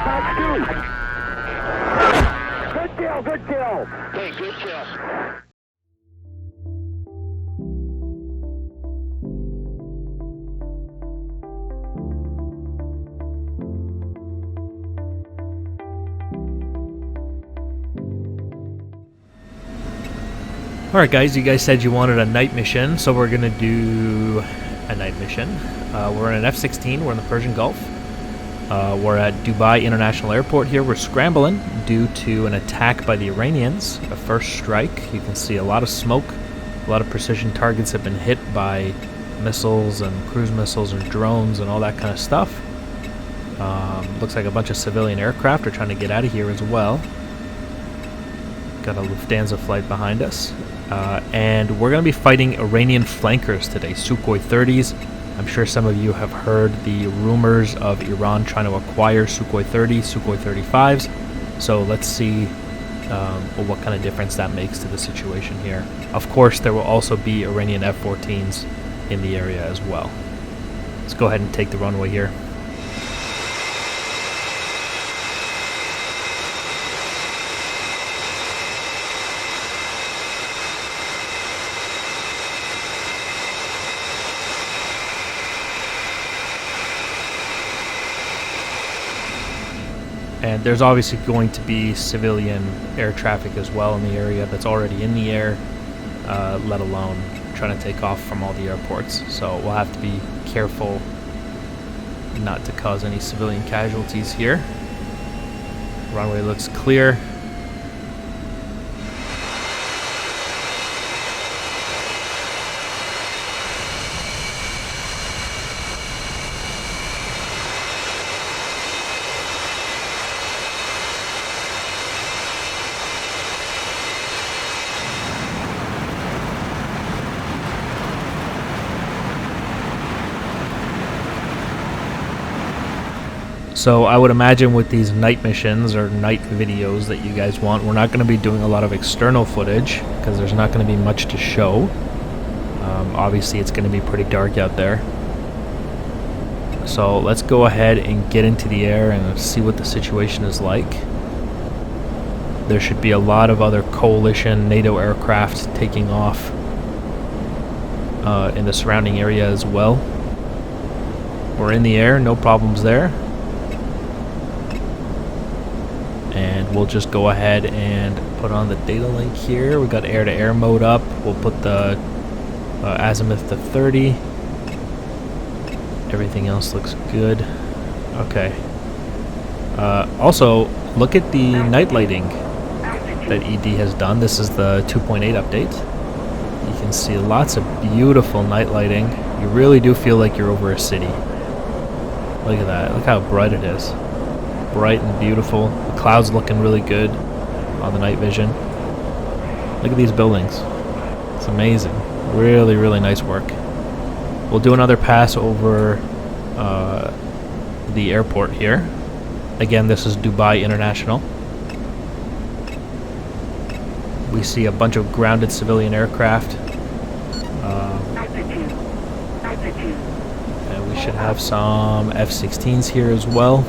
Good kill, good kill. Hey, good kill. Alright guys, you guys said you wanted a night mission, so we're gonna do a night mission. We're in an F-16, we're in the Persian Gulf. We're at Dubai International Airport here. We're scrambling due to an attack by the Iranians, a first strike. You can see a lot of smoke, a lot of precision targets have been hit by missiles and cruise missiles and drones and all that kind of stuff. Looks like a bunch of civilian aircraft are trying to get out of here as well. Got a Lufthansa flight behind us. And we're going to be fighting Iranian flankers today, Sukhoi 30s. I'm sure some of you have heard the rumors of Iran trying to acquire Sukhoi 30, Sukhoi 35s. So let's see what kind of difference that makes to the situation here. Of course, there will also be Iranian F-14s in the area as well. Let's go ahead and take the runway here. And there's obviously going to be civilian air traffic as well in the area that's already in the air, let alone trying to take off from all the airports. So we'll have to be careful not to cause any civilian casualties here. Runway looks clear. So I would imagine with these night missions or night videos that you guys want, we're not going to be doing a lot of external footage because there's not going to be much to show. Obviously it's going to be pretty dark out there. So let's go ahead and get into the air and see what the situation is like. There should be a lot of other coalition NATO aircraft taking off in the surrounding area as well. We're in the air, no problems there. And we'll just go ahead and put on the data link here. We got air-to-air mode up. We'll put the azimuth to 30. Everything else looks good. Okay. Also, look at the night lighting that ED has done. This is the 2.8 update. You can see lots of beautiful night lighting. You really do feel like you're over a city. Look at that. Look how bright it is. Bright and beautiful. The clouds looking really good on the night vision. Look at these buildings. It's amazing. Really, really nice work. We'll do another pass over the airport here. Again, this is Dubai International. We see a bunch of grounded civilian aircraft. And we should have some F-16s here as well.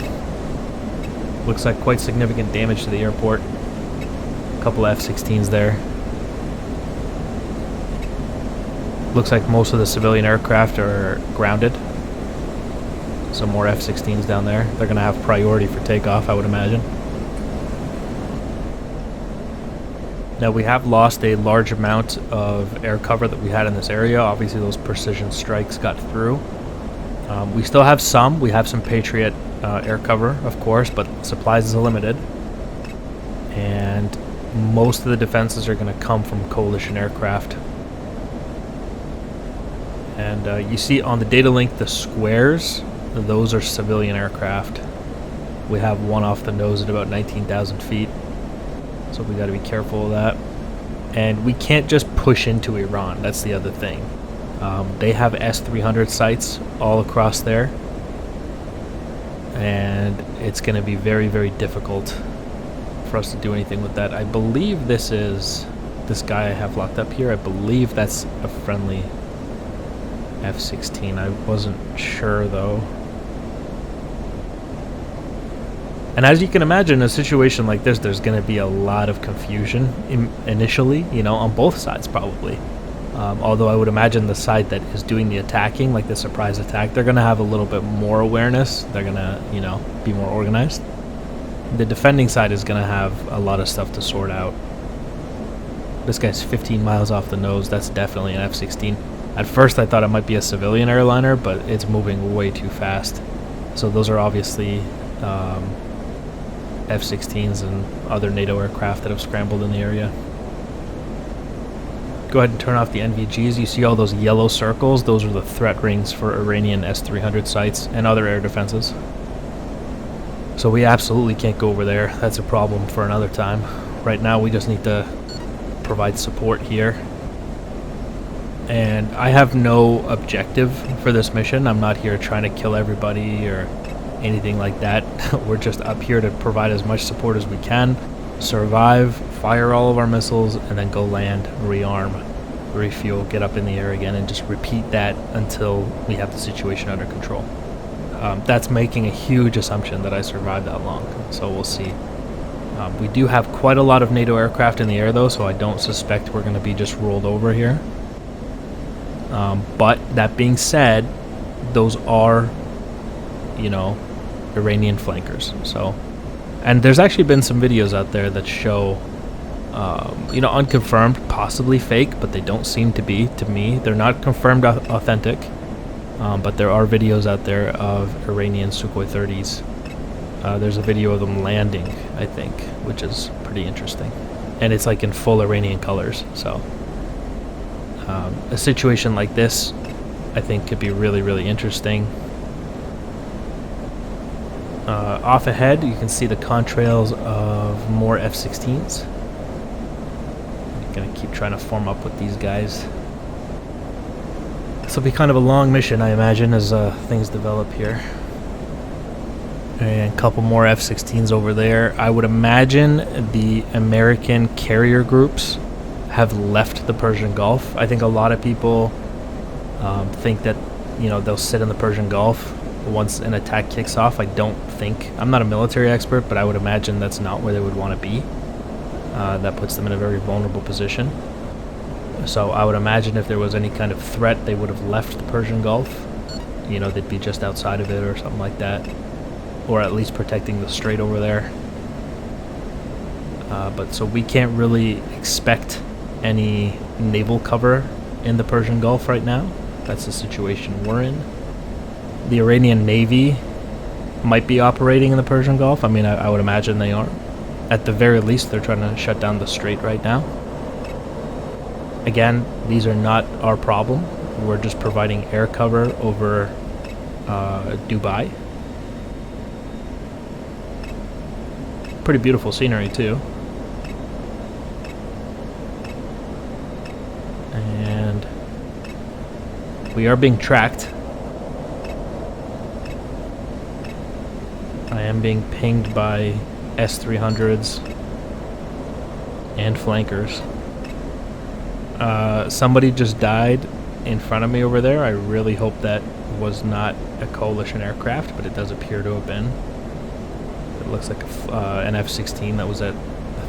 Looks like quite significant damage to the airport. A couple of F-16s there. Looks like most of the civilian aircraft are grounded. Some more F-16s down there. They're going to have priority for takeoff, I would imagine. Now we have lost a large amount of air cover that we had in this area. Obviously those precision strikes got through. We still have some. We have some Patriot air cover, of course, but supplies is limited. And most of the defenses are going to come from coalition aircraft. And you see on the data link the squares, those are civilian aircraft. We have one off the nose at about 19,000 feet. So we got to be careful of that. And we can't just push into Iran. That's the other thing. They have S-300 sites all across there. And it's going to be very, very difficult for us to do anything with that. I believe this guy I have locked up here. I believe that's a friendly F-16. I wasn't sure though. And as you can imagine, in a situation like this, there's going to be a lot of confusion initially, you know, on both sides probably. Although I would imagine the side that is doing the attacking, like the surprise attack, they're going to have a little bit more awareness. They're going to, you know, be more organized. The defending side is going to have a lot of stuff to sort out. This guy's 15 miles off the nose. That's definitely an F-16. At first I thought it might be a civilian airliner, but it's moving way too fast. So those are obviously F-16s and other NATO aircraft that have scrambled in the area. Go ahead and turn off the NVGs. You see all those yellow circles? Those are the threat rings for Iranian S-300 sites and other air defenses. So we absolutely can't go over there. That's a problem for another time. Right now we just need to provide support here. And I have no objective for this mission. I'm not here trying to kill everybody or anything like that. We're just up here to provide as much support as we can, survive, fire all of our missiles, and then go land, rearm, refuel, get up in the air again, and just repeat that until we have the situation under control. That's making a huge assumption that I survived that long, so we'll see. We do have quite a lot of NATO aircraft in the air though, so I don't suspect we're going to be just rolled over here. But that being said, those are, you know, Iranian flankers. So, and there's actually been some videos out there that show, you know, unconfirmed, possibly fake, but they don't seem to be, to me. They're not confirmed authentic, but there are videos out there of Iranian Sukhoi 30s. There's a video of them landing, I think, which is pretty interesting. And it's like in full Iranian colors, so a situation like this, I think, could be really, really interesting. Off ahead, you can see the contrails of more F-16s. I'm gonna keep trying to form up with these guys. This will be kind of a long mission, I imagine, as things develop here. And a couple more F-16s over there. I would imagine the American carrier groups have left the Persian Gulf. I think a lot of people think that, you know, they'll sit in the Persian Gulf once an attack kicks off. I don't think, I'm not a military expert, but I would imagine that's not where they would want to be. That puts them in a very vulnerable position. So I would imagine if there was any kind of threat, they would have left the Persian Gulf. You know, they'd be just outside of it or something like that. Or at least protecting the strait over there. But so we can't really expect any naval cover in the Persian Gulf right now. That's the situation we're in. The Iranian Navy might be operating in the Persian Gulf. I mean, I would imagine they are. At the very least, they're trying to shut down the strait right now. Again, these are not our problem. We're just providing air cover over Dubai. Pretty beautiful scenery too. And we are being tracked. I am being pinged by S-300s and flankers. Somebody just died in front of me over there. I really hope that was not a coalition aircraft, but it does appear to have been. It looks like an F-16 that was at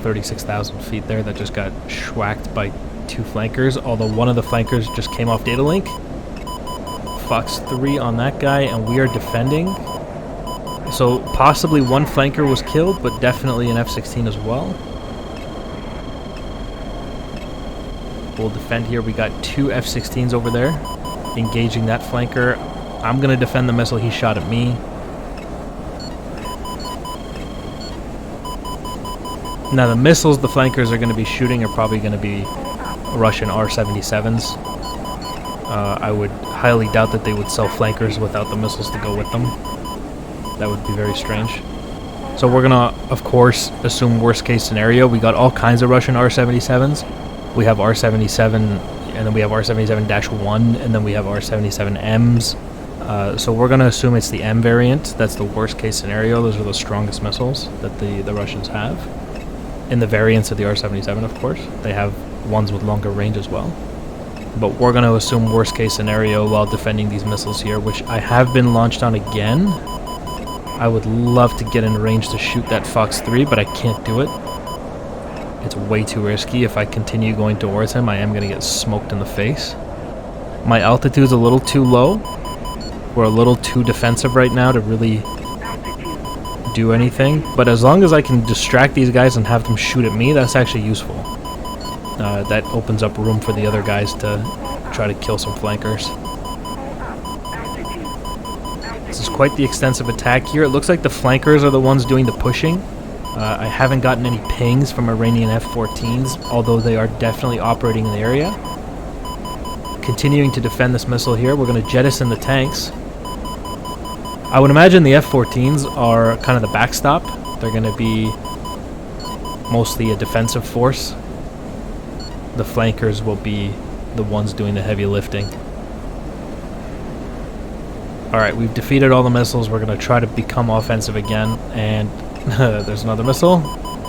36,000 feet there that just got schwacked by two flankers, although one of the flankers just came off data link. Fox 3 on that guy, and we are defending. So possibly one flanker was killed, but definitely an F-16 as well. We'll defend here. We got two F-16s over there engaging that flanker. I'm going to defend the missile he shot at me. Now the missiles the flankers are going to be shooting are probably going to be Russian R-77s. I would highly doubt that they would sell flankers without the missiles to go with them. That would be very strange. So we're going to, of course, assume worst case scenario. We got all kinds of Russian R-77s. We have R-77, and then we have R-77-1, and then we have R-77Ms. So we're going to assume it's the M variant. That's the worst case scenario. Those are the strongest missiles that the Russians have. In the variants of the R-77, of course. They have ones with longer range as well. But we're going to assume worst case scenario while defending these missiles here, which I have been launched on again. I would love to get in range to shoot that Fox 3, but I can't do it. It's way too risky. If I continue going towards him, I am going to get smoked in the face. My altitude's a little too low. We're a little too defensive right now to really do anything. But as long as I can distract these guys and have them shoot at me, that's actually useful. That opens up room for the other guys to try to kill some flankers. This is quite the extensive attack here. It looks like the flankers are the ones doing the pushing. I haven't gotten any pings from Iranian F-14s, although they are definitely operating in the area. Continuing to defend this missile here, we're going to jettison the tanks. I would imagine the F-14s are kind of the backstop. They're going to be mostly a defensive force. The flankers will be the ones doing the heavy lifting. Alright, we've defeated all the missiles. We're going to try to become offensive again. And there's another missile.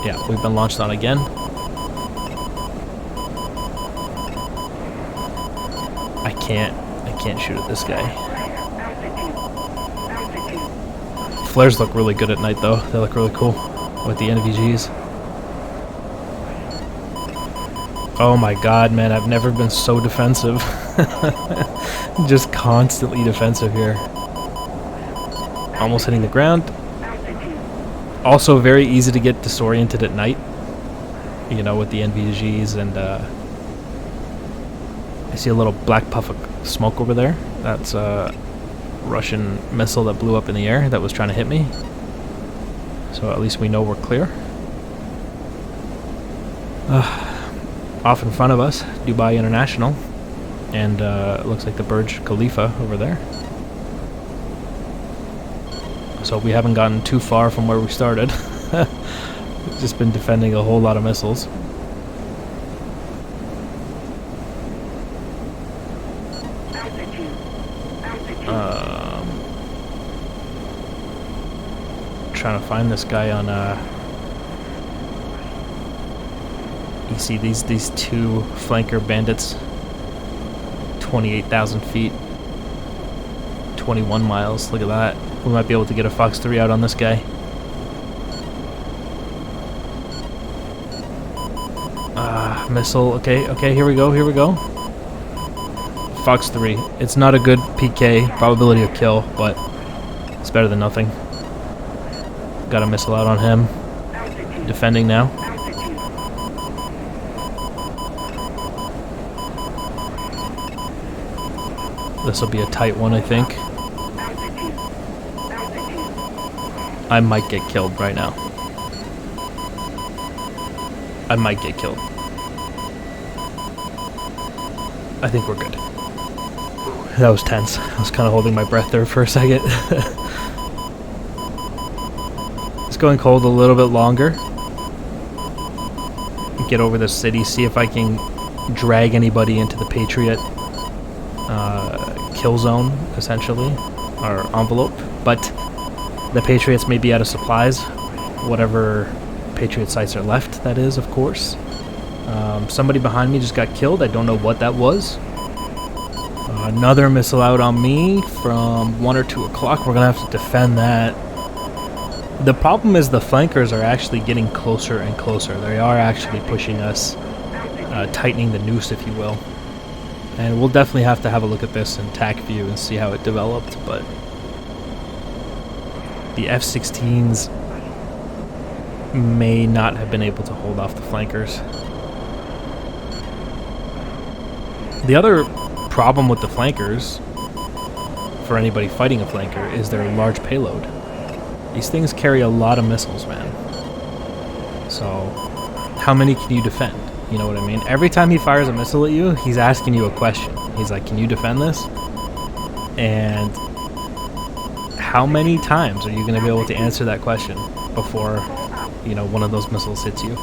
Yeah, we've been launched on again. I can't shoot at this guy. Flares look really good at night though. They look really cool with the NVGs. Oh my god, man, I've never been so defensive. Just constantly defensive here. Almost hitting the ground. Also very easy to get disoriented at night. You know, with the NVGs and I see a little black puff of smoke over there. That's a Russian missile that blew up in the air that was trying to hit me. So at least we know we're clear. Off in front of us, Dubai International. And it looks like the Burj Khalifa over there. So we haven't gotten too far from where we started. We've just been defending a whole lot of missiles. Trying to find this guy on you see these two flanker bandits, 28,000 feet, 21 miles. Look at that. We might be able to get a Fox 3 out on this guy. Missile. Okay, here we go. Fox 3. It's not a good PK, probability of kill, but it's better than nothing. Got a missile out on him. Defending now. This will be a tight one, I think. I might get killed right now. I might get killed. I think we're good. That was tense. I was kind of holding my breath there for a second. It's going cold a little bit longer. Get over this city, see if I can drag anybody into the Patriot kill zone, essentially, or envelope. But the Patriots may be out of supplies. Whatever Patriot sites are left, that is, of course. Somebody behind me just got killed. I don't know what that was. Another missile out on me from 1 or 2 o'clock. We're going to have to defend that. The problem is the flankers are actually getting closer and closer. They are actually pushing us, tightening the noose, if you will. And we'll definitely have to have a look at this in TAC view and see how it developed, but the F-16s may not have been able to hold off the flankers. The other problem with the flankers, for anybody fighting a flanker, is their large payload. These things carry a lot of missiles, man. So, how many can you defend? You know what I mean? Every time he fires a missile at you, he's asking you a question. He's like, can you defend this? And how many times are you going to be able to answer that question before, you know, one of those missiles hits you?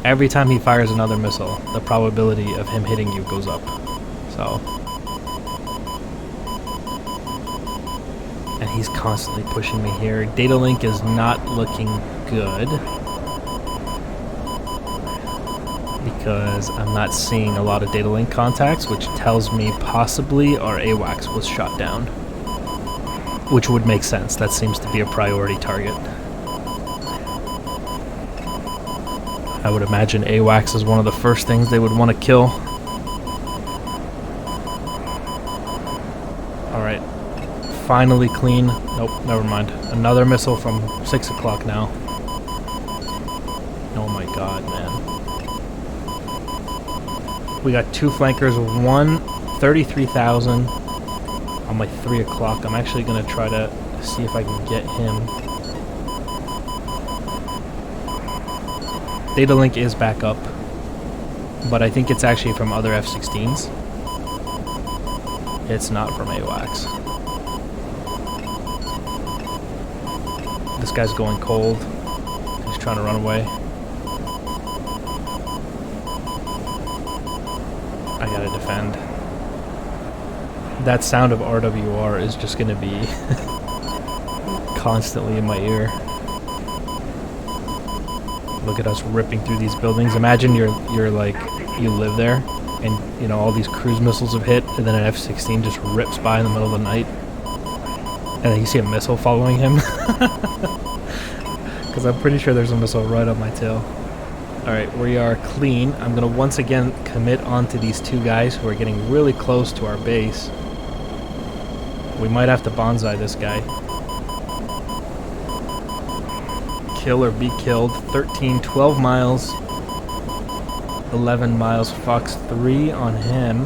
Every time he fires another missile, the probability of him hitting you goes up. So, and he's constantly pushing me here. Data link is not looking good, because I'm not seeing a lot of data link contacts, which tells me possibly our AWACS was shot down. which would make sense. That seems to be a priority target. I would imagine AWACS is one of the first things they would want to kill. Alright. Finally clean. Nope, never mind. Another missile from 6 o'clock now. Oh my god, man. We got 2 flankers, one 33,000 on my 3 o'clock. I'm actually going to try to see if I can get him. Data link is back up, but I think it's actually from other F-16s. It's not from AWACS. This guy's going cold. He's trying to run away. I gotta defend. That sound of RWR is just gonna be constantly in my ear. Look at us ripping through these buildings. Imagine you're like, you live there, and you know all these cruise missiles have hit, and then an F-16 just rips by in the middle of the night, and then you see a missile following him. Because I'm pretty sure there's a missile right on my tail. Alright, we are clean. I'm going to once again commit onto these 2 guys who are getting really close to our base. We might have to bonsai this guy. Kill or be killed. 13, 12 miles. 11 miles. Fox 3 on him.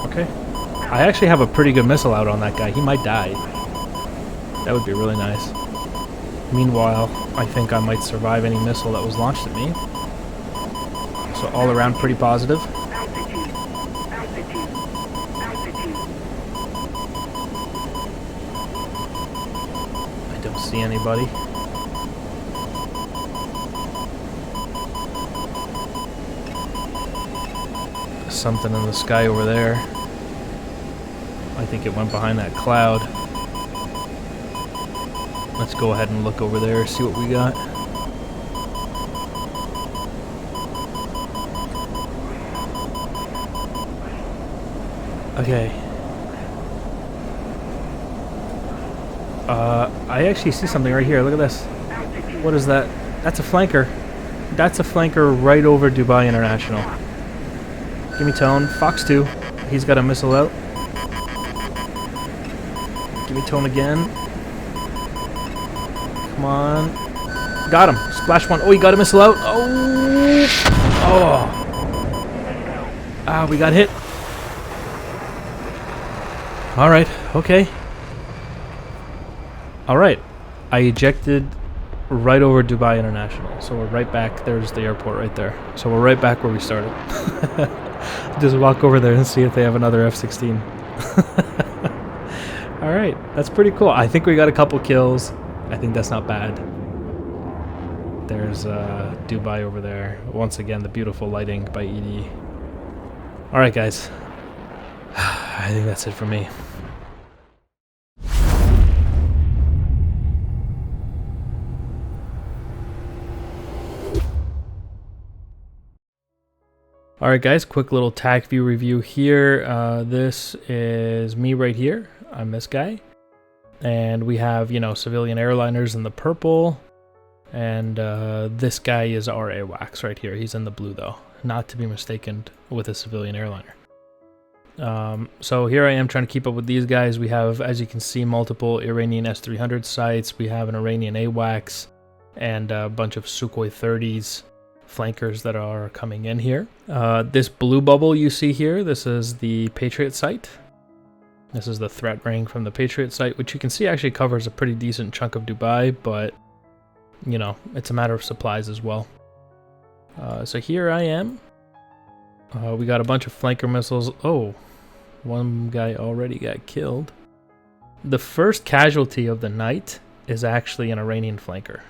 Okay. I actually have a pretty good missile out on that guy. He might die. That would be really nice. Meanwhile, I think I might survive any missile that was launched at me. So all around pretty positive. I don't see anybody. Something in the sky over there. I think it went behind that cloud. Let's go ahead and look over there, see what we got. Okay. I actually see something right here. Look at this. What is that? That's a flanker. That's a flanker right over Dubai International. Give me tone. Fox 2. He's got a missile out. Give me tone again. Come on. Got him. Splash 1. Oh, he got a missile out. Oh. Oh. Ah, we got hit. Alright. Okay. Alright. I ejected right over Dubai International. So we're right back. There's the airport right there. So we're right back where we started. Just walk over there and see if they have another F-16. Alright, that's pretty cool. I think we got a couple kills. I think that's not bad. There's Dubai over there. Once again, the beautiful lighting by ED. Alright guys. I think that's it for me. Alright guys, quick little TAC view review here. This is me right here. I'm this guy. And we have, you know, civilian airliners in the purple. And this guy is our AWACS right here. He's in the blue though. Not to be mistaken with a civilian airliner. So here I am trying to keep up with these guys. We have, as you can see, multiple Iranian S-300 sites. We have an Iranian AWACS and a bunch of Sukhoi 30s. Flankers that are coming in here. This blue bubble you see here, this is the Patriot site. This is the threat ring from the Patriot site, which you can see actually covers a pretty decent chunk of Dubai, but you know, it's a matter of supplies as well. So here I am. We got a bunch of flanker missiles. Oh, one guy already got killed. The first casualty of the night is actually an Iranian flanker.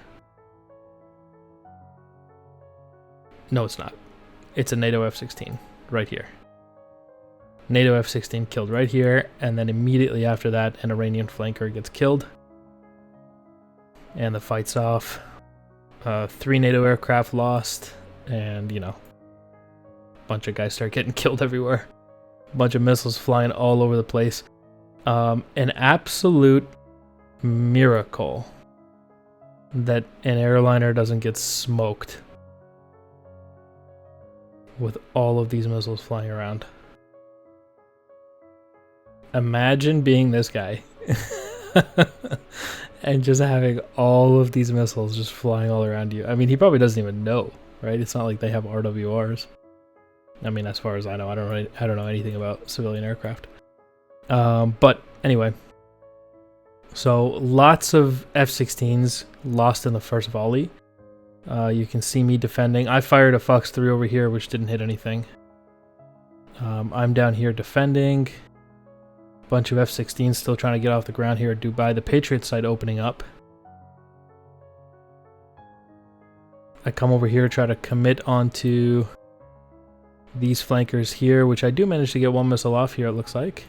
No, it's not. It's a NATO F-16 right here. NATO F-16 killed right here, and then immediately after that, an Iranian flanker gets killed. And the fight's off. 3 NATO aircraft lost, and, you know, a bunch of guys start getting killed everywhere. A bunch of missiles flying all over the place. An absolute miracle that an airliner doesn't get smoked with all of these missiles flying around. Imagine being this guy and just having all of these missiles just flying all around you. I mean, he probably doesn't even know, right? It's not like they have RWRs. I mean, as far as I know, I don't know anything about civilian aircraft. But anyway, so lots of F-16s lost in the first volley. You can see me defending. I fired a Fox 3 over here, which didn't hit anything. I'm down here defending. Bunch of F-16s still trying to get off the ground here at Dubai. The Patriot site opening up. I come over here, try to commit onto these flankers here, which I do manage to get one missile off here, it looks like.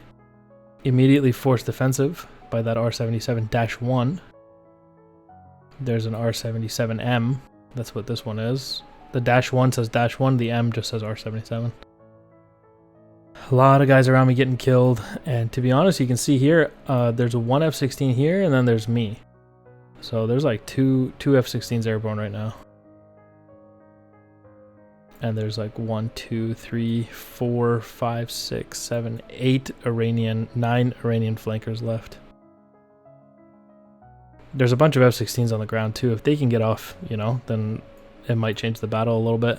Immediately forced defensive by that R-77-1. There's an R-77M. That's what this one is. The -1 says -1, the M just says R-77. A lot of guys around me getting killed, and to be honest, you can see here, there's a one F-16 here, and then there's me. So there's like two F-16s airborne right now. And there's like 1, 2, 3, 4, 5, 6, 7, 8 Iranian, 9 Iranian flankers left. There's a bunch of F-16s on the ground too. If they can get off, you know, then it might change the battle a little bit.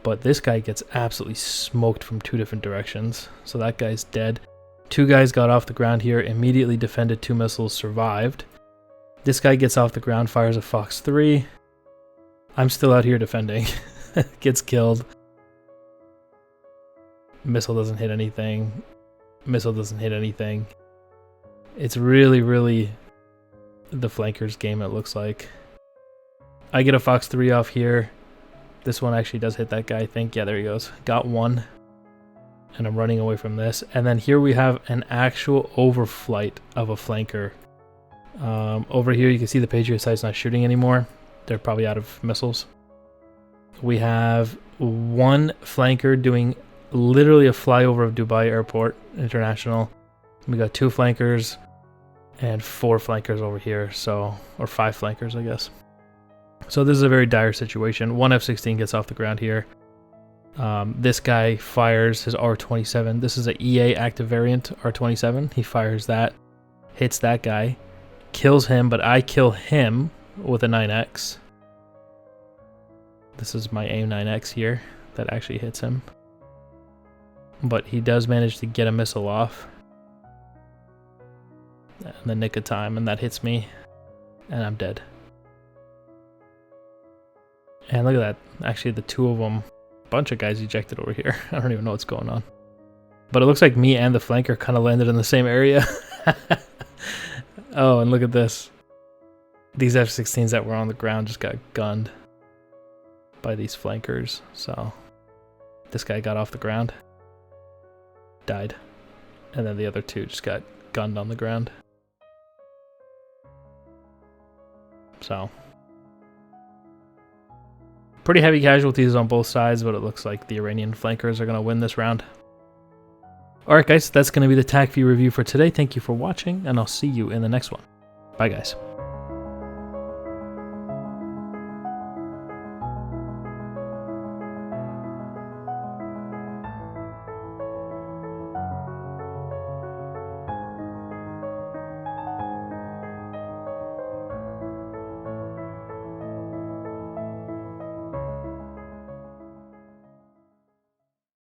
But this guy gets absolutely smoked from 2 different directions. So that guy's dead. 2 guys got off the ground here, immediately defended 2 missiles, survived. This guy gets off the ground, fires a Fox 3. I'm still out here defending. Gets killed. Missile doesn't hit anything. Missile doesn't hit anything. It's really, really the flankers game, it looks like. I get a Fox 3 off here. This one actually does hit that guy, I think. Yeah, there he goes. Got one. And I'm running away from this. And then here we have an actual overflight of a flanker. Over here you can see the Patriot site's not shooting anymore. They're probably out of missiles. We have one flanker doing literally a flyover of Dubai Airport International. We got 2 flankers and 4 flankers over here, so, or 5 flankers, I guess. So this is a very dire situation. One F-16 gets off the ground here. This guy fires his R-27. This is an EA active variant R-27. He fires that, hits that guy, kills him, but I kill him with a 9X. This is my AIM-9X here that actually hits him. But he does manage to get a missile off in the nick of time, and that hits me, and I'm dead. And look at that. Actually, the 2 of them, a bunch of guys ejected over here. I don't even know what's going on. But it looks like me and the flanker kind of landed in the same area. Oh, and look at this. These F-16s that were on the ground just got gunned by these flankers. So this guy got off the ground, died, and then the other 2 just got gunned on the ground. So pretty heavy casualties on both sides, but it looks like the Iranian flankers are going to win this round. Alright guys, that's going to be the TACV review for today. Thank you for watching, and I'll see you in the next one. Bye guys.